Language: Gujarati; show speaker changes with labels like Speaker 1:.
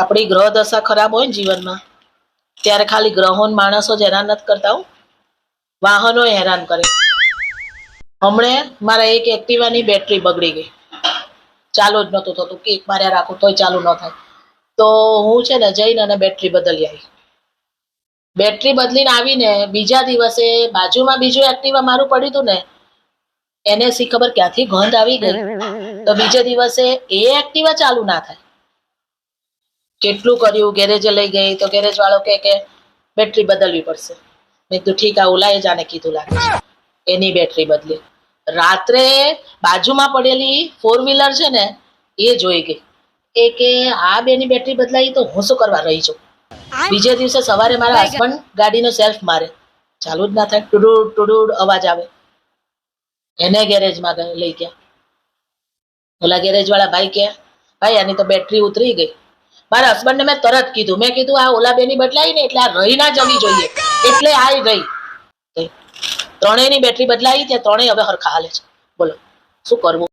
Speaker 1: આપણી ગ્રહ દશા ખરાબ હોય ને જીવનમાં ત્યારે ખાલી ગ્રહો ને માણસો જ હેરાન નથી કરતા હો, વાહનો હેરાન કરે. હમણે મારા એક એક્ટિવાની બેટરી બગડી ગઈ, ચાલુ જ નતું થતું, કિક માર્યા રાખું તોય ચાલુ ન થાય. તો હું છે ને જઈને અને બેટરી બદલી આવી. બેટરી બદલીને આવીને બીજા દિવસે બાજુમાં બીજું એક્ટિવા મારું પડ્યું હતું ને, એને સી ખબર ક્યાંથી ગંધ આવી ગઈ, તો બીજે દિવસે એ એક્ટિવા ચાલુ ના થાય. કેટલું કર્યું, ગેરેજે લઈ ગઈ તો ગેરેજ વાળો કે બેટરી બદલવી પડશે. મેં કીધું ઠીક, આ ઓલાએ જાને કીધું લાગે છે, એની બેટરી બદલી. રાત્રે બાજુમાં પડેલી 4 વ્હીલર છે ને એ જોઈ ગઈ, એ કે આ બેની બેટરી બદલાઈ તો હું શું કરવા રહી છું. બીજે દિવસે સવારે મારા હસબન્ડ ગાડીનો સેલ્ફ મારે, ચાલુ જ ના થાય, ટુડુડ ટુડુડ અવાજ આવે. એને ગેરેજમાં લઈ ગયા. ઓલા ગેરેજ વાળા ભાઈ કે ભાઈ આની તો બેટરી ઉતરી ગઈ. મારા હસબન્ડને મેં તરત કીધું, મેં કીધું આ ઓલા બેની બદલાઈ ને એટલે આ રહી ના જવી જોઈએ, એટલે આ રહી. ત્રણેયની બેટરી બદલાઈ, ત્યાં ત્રણેય હવે હરખા હાલે છે. બોલો શું કરવું.